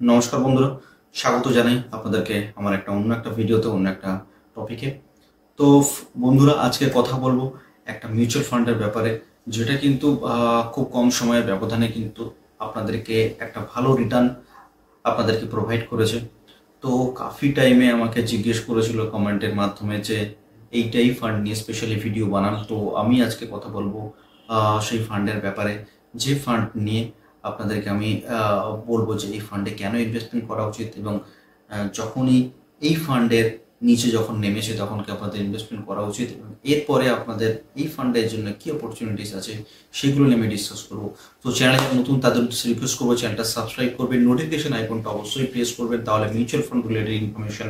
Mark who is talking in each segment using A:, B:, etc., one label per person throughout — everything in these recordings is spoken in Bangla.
A: নমস্কার বন্ধুরা, স্বাগত জানাই আপনাদেরকে আমার অন্য একটা ভিডিওতে, অন্য একটা টপিকে। তো বন্ধুরা, আজকে কথা বলবো একটা মিউচুয়াল ফান্ডের ব্যাপারে, যেটা কিন্তু খুব কম সময়ের ব্যবধানে কিন্তু আপনাদেরকে একটা ভালো রিটার্ন আপনাদেরকে প্রোভাইড করেছে। তো কাফি টাইমে আমাকে জিজ্ঞেস করেছিল কমেন্টের মাধ্যমে যে এইটাই ফান্ড নিয়ে স্পেশালি ভিডিও বানান। তো আমি আজকে কথা বলবো সেই ফান্ডের ব্যাপারে, যে ফান্ড নিয়ে আপনাদেরকে আমি বলবো যে এই ফান্ডে কেন ইনভেস্টমেন্ট করা উচিত, এবং যখনই এই ফান্ডের নিচে যখন নেমেছে তখন কি আপনাদের ইনভেস্টমেন্ট করা উচিত, এবং এরপরে আপনাদের এই ফান্ডের জন্য কি অপরচুনিটিস আছে সেগুলো নিয়ে আমি ডিসকাস করবো। তো চ্যানেলে যারা নতুন তাদের রিকোয়েস্ট করবো চ্যানেলটা সাবস্ক্রাইব করবেন, নোটিফিকেশন আইকনটা অবশ্যই প্রেস করবেন, তাহলে মিউচুয়াল ফান্ড রিলেটেড ইনফরমেশন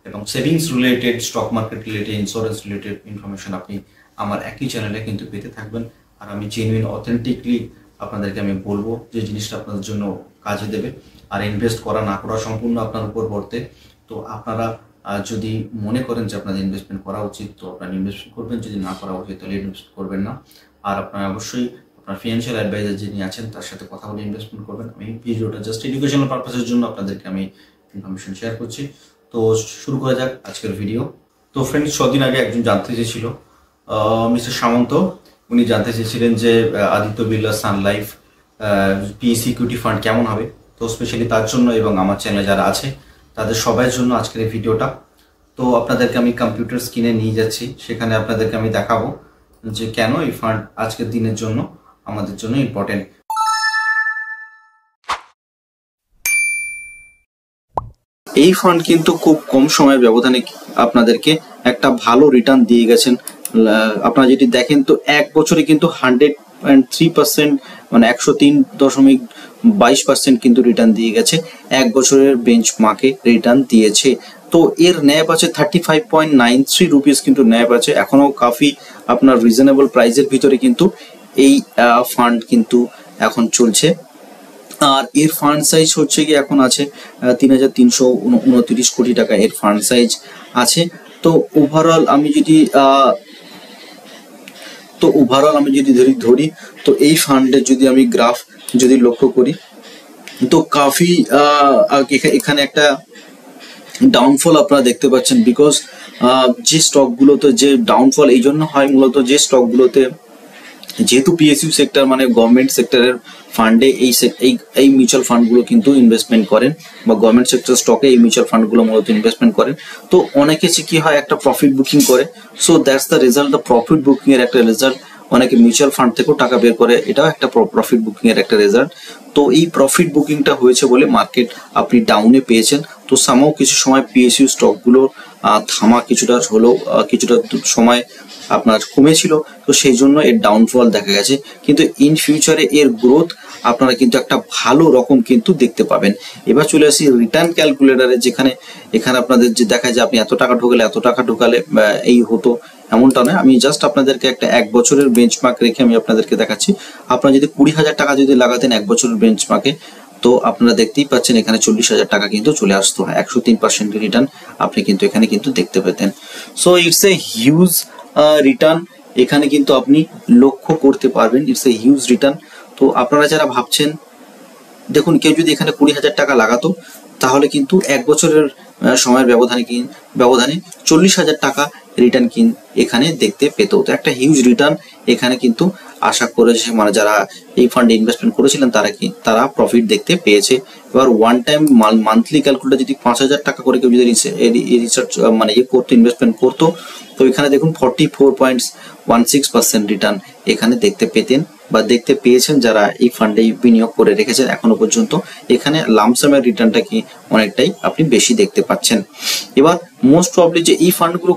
A: এবং savings related, stock market related, insurance related information আপনি আমার একই চ্যানেলে কিন্তু পেতে থাকবেন। আর আমি জেনুইন অথেন্টিকলি আপনাদেরকে আমি বলবো যে জিনিসটা আপনাদের জন্য কাজে দেবে। আর ইনভেস্ট করা না করা সম্পূর্ণ আপনার উপর বর্তে। তো আপনারা যদি মনে করেন যে আপনাদের ইনভেস্টমেন্ট করা উচিত, তো আপনারা ইনভেস্টমেন্ট করবেন, যদি না করা উচিত তাহলে ইনভেস্ট করবেন না। আর আপনারা অবশ্যই আপনার ফিনান্সিয়াল অ্যাডভাইজার যিনি আছেন তার সাথে কথা বলে ইনভেস্টমেন্ট করবেন। আমি ভিডিওটা জাস্ট এডুকেশনাল পারপাসের জন্য আপনাদেরকে আমি ইনফরমেশন শেয়ার করছি। তো শুরু করা যাক আজকের ভিডিও। তো ফ্রেন্ডস, 6 দিন আগে একজন জানতে চেয়েছিল, মিস্টার সামন্ত, উনি জানতে চেয়েছিলেন যে আদিত্য বিড়লা সান লাইফ পিএসসি ইকুইটি ফান্ড কেমন হবে। তো স্পেশালি তার জন্য এবং আমার চ্যানেলে যারা আছে তাদের সবার জন্য আজকের এই ভিডিওটা। তো আপনাদেরকে আমি কম্পিউটার স্ক্রিনে নিয়ে যাচ্ছি, সেখানে আপনাদেরকে আমি দেখাবো যে কেন এই ফান্ড আজকের দিনের জন্য আমাদের জন্য ইম্পর্টেন্ট। এই ফান্ড কিন্তু খুব কম সময়ের ব্যবধানে আপনাদেরকে একটা ভালো রিটার্ন দিয়ে গেছেন। আপনারা যদি দেখেন তো এক বছরে কিন্তু 103%, মানে 103.22% কিন্তু রিটার্ন দিয়ে গেছে, এক বছরের বেঞ্চমার্কে রিটার্ন দিয়েছে। তো এর ন্যাপ আছে 35.93 রুপিস, কিন্তু ন্যাপ আছে এখনো কাফি আপনার রিজনেবল প্রাইসের ভিতরে কিন্তু এই ফান্ড কিন্তু এখন চলছে। আর এর ফান্ড সাইজ হচ্ছে কি এখন আছে 3,329 কোটি টাকা এর ফান্ড সাইজ আছে। তো ওভারঅল আমি যদি ধরি তো এই ফান্ডের যদি আমি গ্রাফ যদি লক্ষ্য করি তো কাফি এখানে একটা ডাউনফল আপনারা দেখতে পাচ্ছেন। বিকজ যে স্টকগুলোতে যে ডাউনফল এই জন্য হয়, মূলত যে স্টকগুলোতে যেহেতু পিএসইউ সেক্টর মানে গভর্নমেন্ট সেক্টরের ফান্ডে এই মিউচুয়াল ফান্ডগুলো কিন্তু ইনভেস্টমেন্ট করেন, বা গভর্নমেন্ট সেক্টর স্টকে এই মিউচুয়াল ফান্ডগুলো মূলত ইনভেস্টমেন্ট করেন। তো অনেকে কি হয়, একটা প্রফিট বুকিং করে। So that's the result, the profit booking এর একটা রেজাল্ট। অনেকে মিউচুয়াল ফান্ড থেকেও টাকা বের করে, এটাও একটা প্রফিট বুকিং এর একটা রেজাল্ট। তো এই প্রফিট বুকিংটা হয়েছে বলে মার্কেট আপনি ডাউনে পেয়েছেন। তো সামও কিছু সময় পিএসইউ স্টকগুলো থামা কিছুটা হলেও কিছুটা সময় আপনার কমেছিল, তো সেই জন্য এর ডাউনফল দেখা গেছে। কিন্তু ইন ফিউচারে এর গ্রোথ আপনারা কিন্তু একটা ভালো রকম কিন্তু দেখতে পাবেন। এবার চলে আসি রিটার্ন ক্যালকুলেটারে, যেখানে এখানে আপনাদের যে দেখায় যে আপনি এত টাকা ঢোকালে এই হতো, এমনটা নয়। আমি জাস্ট আপনাদেরকে একটা এক বছরের বেঞ্চমার্ক রেখে আমি আপনাদেরকে দেখাচ্ছি। আপনারা যদি 20,000 টাকা যদি লাগাতেন এক বছরের বেঞ্চমার্কে, তো আপনারা দেখতেই পাচ্ছেন এখানে 40,000 টাকা কিন্তু চলে আসতো। 103% রিটার্ন আপনি কিন্তু এখানে কিন্তু দেখতে পেতেন। So it's a huge return এখানে কিন্তু আপনি লক্ষ্য করতে পারবেন। It's a huge return. তো আপনারা যারা ভাবছেন, দেখুন কেউ যদি এখানে 20,000 টাকা লাগাতো, তাহলে কিন্তু এক বছরের সময়ের ব্যবধানে 40,000 টাকা রিটার্ন এখানে দেখতে পেত। তো একটা হিউজ রিটার্ন এখানে কিন্তু আশা করেছে, মানে যারা এই ফান্ডে ইনভেস্টমেন্ট করেছিলেন তারা প্রফিট দেখতে পেয়েছে। এবার ওয়ান টাইম মান্থলি ক্যালকুলেটার যদি 5,000 টাকা করে কেউ যদি রিসার্চ মানে ইনভেস্টমেন্ট করতো, তো এখানে দেখুন 44.16% রিটার্ন এখানে দেখতে পেতেন বা দেখতে পেয়েছেন যারা এই ফান্ডে বিনিয়োগ করে রেখেছেন এখনো পর্যন্ত। এখানে লামসামের রিটার্নটা কি অনেকটাই আপনি বেশি দেখতে পাচ্ছেন। এবার মোস্ট প্রবলি যে এই ফান্ডগুলো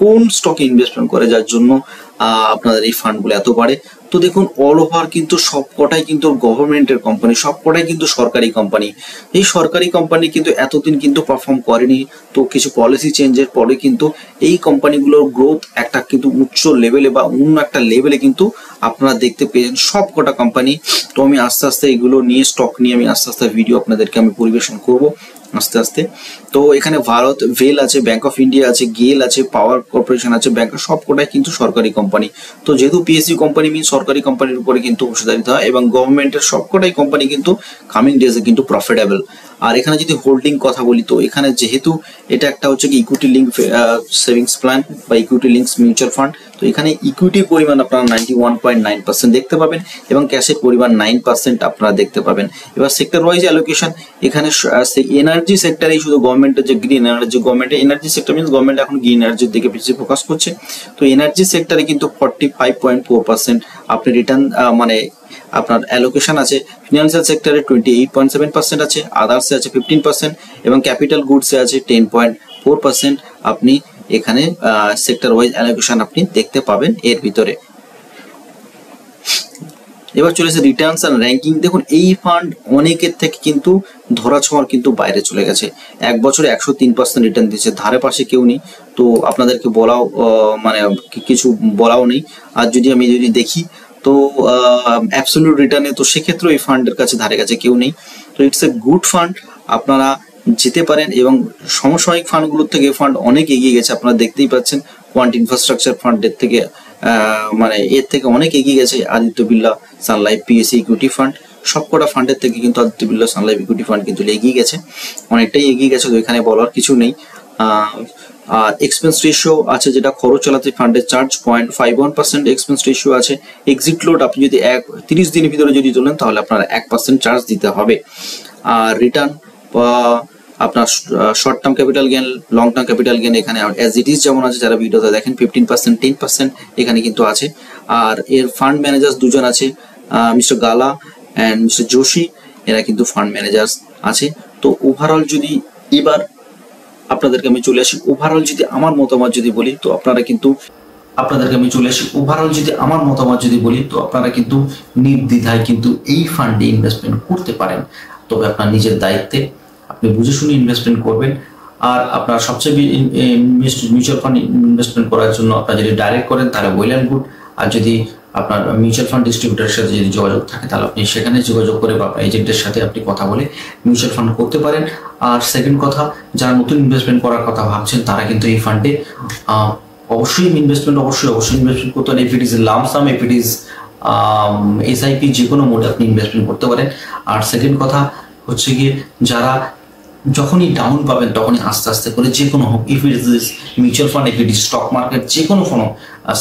A: কোন স্টকে ইনভেস্টমেন্ট করে যার জন্য আপনাদের এই ফান্ডগুলো এত বাড়ে। তো দেখুন অল ওভার কিন্তু সবকটাই কিন্তু গভর্নমেন্টের কোম্পানি, সবকটাই কিন্তু সরকারি কোম্পানি। এই সরকারি কোম্পানি কিন্তু এতদিন কিন্তু পারফর্ম করেনি। তো কিছু পলিসি চেঞ্জের পরে কিন্তু এই কোম্পানিগুলোর গ্রোথ একটা কিন্তু উচ্চ লেভেলে বা অন্য একটা লেভেলে কিন্তু আপনারা দেখতে পেয়েছেন সবকটা কোম্পানি। তো আমি আস্তে আস্তে এগুলো নিয়ে স্টক নিয়ে আমি আস্তে আস্তে ভিডিও আপনাদেরকে আমি পরিবেশন করব আস্তে আস্তে। তো এখানে ভারত ভেল আছে, ব্যাংক অফ ইন্ডিয়া আছে, গেল আছে, পাওয়ার কর্পোরেশন আছে, ব্যাংক সবকটাই কিন্তু সরকারি কোম্পানি। তো যেহেতু পিএসইউ কোম্পানি মিন সরকারি কোম্পানির উপরে কিন্তু অংশীদারিত্ব হয়, এবং গভর্নমেন্টের সবকটাই কোম্পানি কিন্তু কামিং ডেজে কিন্তু প্রফিটেবল। আর এখানে যদি হোল্ডিং কথা বলি, তো এখানে যেহেতু এটা একটা হচ্ছে কি ইকুইটি লিঙ্ক সেভিংস প্ল্যান বা ইকুইটি লিঙ্কস মিউচুয়াল ফান্ড, তো এখানে ইকুইটির পরিমাণ আপনারা 91.9% দেখতে পাবেন এবং ক্যাশের পরিমাণ 9% আপনারা দেখতে পাবেন। এবার সেক্টর ওয়াইজ অ্যালোকেশন, এখানে এনার্জি সেক্টরেই শুধু গভর্নমেন্টের যে গ্রিন এনার্জি, গভর্নমেন্টের এনার্জি সেক্টর মিনস গভর্নমেন্ট এখন গ্রিন এনার্জির দিকে বেশি ফোকাস করছে। তো এনার্জি সেক্টরে কিন্তু 45.4% আপনি রিটার্ন মানে আপনার অ্যালোকেশন আছে। ফিনান্সিয়াল সেক্টরে 28.7% আছে, আদার্সে আছে 15% এবং ক্যাপিটাল গুডসে আছে 10.4% আপনি এখানে সেক্টর ওয়াইজ অ্যালোকেশন আপনি দেখতে পাবেন এর ভিতরে। এবার চলেছে রিটার্নস এন্ড র্যাঙ্কিং। দেখুন এই ফান্ড অনেকের থেকে কিন্তু ধরা ছোঁয়ার কিন্তু বাইরে চলে গেছে, এক বছরে 103% রিটার্ন দিচ্ছে, ধারে পাশে কেউ নেই। তো আপনাদেরকে বলাও মানে কিছু বলাও নেই। আর যদি আমি দেখি তো অ্যাবসলিউট রিটার্নে, তো সেক্ষেত্রে এই ফান্ডের কাছে ধারে কাছে কেউ নেই। তো ইটস এ গুড ফান্ড, আপনারা যেতে পারেন এবং সমসাময়িক ফান্ডগুলোর থেকে ফান্ড অনেক এগিয়ে গেছে। আপনারা দেখতেই পাচ্ছেন কোয়ান্ট ইনফ্রাস্ট্রাকচার ফান্ডের থেকে মানে এর থেকে অনেক এগিয়ে গেছে আদিত্য বিড়লা সান লাইফ পিএসসি ইকুইটি ফান্ড। সবকটা ফান্ডের থেকে কিন্তু আদিত্য বিড়লা সান লাইফ ইকুইটি ফান্ড কিন্তু এগিয়ে গেছে, অনেকটাই এগিয়ে গেছে। তো এখানে বলার কিছু নেই। আর এক্সপেন্স রেশিও আছে, যেটা খরচ চালাতে ফান্ডের চার্জ 0.51% এক্সপেন্স রেশিও আছে। এক্সিট লোড আপনি যদি 30 দিনের ভিতরে যদি তোলেন তাহলে আপনার 1% চার্জ দিতে হবে। আর রিটার্ন আপনার short term capital gain, long term capital gain এখানে অ্যাজ ইট ইজ যেমন আছে, যারা ভিডিওতে দেখেন 15%, 10% এখানে কিন্তু আছে। আর এর ফান্ড ম্যানেজার্স দুজন আছে, মিস্টার গালা অ্যান্ড মিস্টার যোশী, এরা কিন্তু ফান্ড ম্যানেজার্স আছে। তো ওভারঅল যদি এবার আপনাদেরকে আমি চলে আসি ওভারঅল যদি আমার মতামত যদি বলি, তো আপনারা কিন্তু আপনারা কিন্তু নির্দ্বিধায় কিন্তু এই ফান্ডে ইনভেস্টমেন্ট করতে পারেন। তবে আপনার নিজের দায়িত্বে আপনি বুঝে শুনে ইনভেস্টমেন্ট করবেন। আর আপনার সবচেয়ে মিউচুয়াল ফান্ড ইনভেস্টমেন্ট করার জন্য আপনারা যদি ডাইরেক্ট করেন তাহলে ওয়েল অ্যান্ড গুড। আর যদি আপনার মিউচুয়াল ফান্ড ডিস্ট্রিবিউটারের সাথে যদি যোগাযোগ থাকে তাহলে আপনি সেখানে যোগাযোগ করে বা আপনার এজেন্টের সাথে আপনি কথা বলে মিউচুয়াল ফান্ড করতে পারেন। আর সেকেন্ড কথা, যারা নতুন ইনভেস্টমেন্ট করার কথা ভাবছেন তারা কিন্তু এই ফান্ডে অবশ্যই ইনভেস্টমেন্ট করতে পারেন। If it is lump some, if it is SIP, যে কোনো মোডে আপনি ইনভেস্টমেন্ট করতে পারেন। আর সেকেন্ড কথা হচ্ছে গিয়ে, যারা যখনই ডাউন পাবেন তখনই আস্তে আস্তে করে যে কোনো হোক, if it is mutual fund, if it is stock market, যে কোনো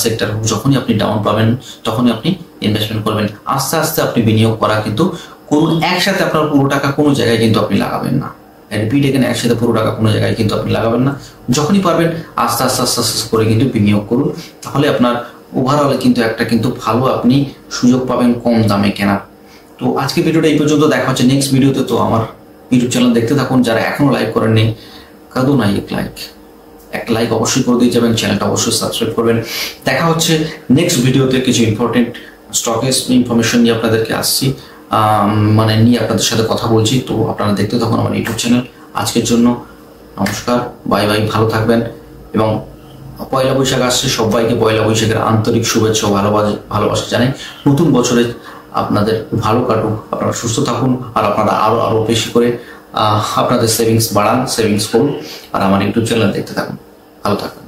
A: সেক্টর হোক, যখনই আপনি ডাউন পাবেন তখনই আপনি ইনভেস্টমেন্ট করবেন। আস্তে আস্তে আপনি বিনিয়োগ করা কিন্তু করুন, একসাথে আপনার পুরো টাকা কোনো জায়গায় কিন্তু আপনি লাগাবেন না। রিপিট এখানে একসাথে পুরো টাকা কোনো জায়গায় কিন্তু আপনি লাগাবেন না। যখনই পারবেন আস্তে আস্তে করে কিন্তু বিনিয়োগ করুন, তাহলে আপনার ওভারঅলে কিন্তু একটা কিন্তু ভালো আপনি সুযোগ পাবেন কম দামে কেনার। তো আজকে ভিডিওটা এই পর্যন্ত, দেখা হচ্ছে নেক্সট ভিডিওতে। তো আমার ইউটিউব চ্যানেল দেখতে থাকুন, যারা এখনো লাইক করেননি কাদো নাই একটা লাইক অবশ্যই করে দিয়ে যাবেন, চ্যানেলটা অবশ্যই সাবস্ক্রাইব করবেন। দেখা হচ্ছে নেক্সট ভিডিওতে কিছু ইম্পর্টেন্ট স্টকের ইনফরমেশন নিয়ে আপনাদেরকে আসছি, মানে নিয়ে আপনাদের সাথে কথা বলছি। তো আপনারা দেখতে থাকুন আমার ইউটিউব চ্যানেল। আজকের জন্য নমস্কার, বাই বাই, ভালো থাকবেন। এবং পয়লা বৈশাখ আসছে, সবাইকে পয়লা বৈশাখের আন্তরিক শুভেচ্ছা ও ভালোবাসা জানাই। নতুন বছরে আপনাদের ভালো কাটুক, আপনারা সুস্থ থাকুন, আর আপনারা আরো বেশি করে আপনাদের সেভিংস বাড়ান, সেভিংস করুন, আর আমার ইউটিউব চ্যানেল দেখতে থাকুন। ভালো থাকুন।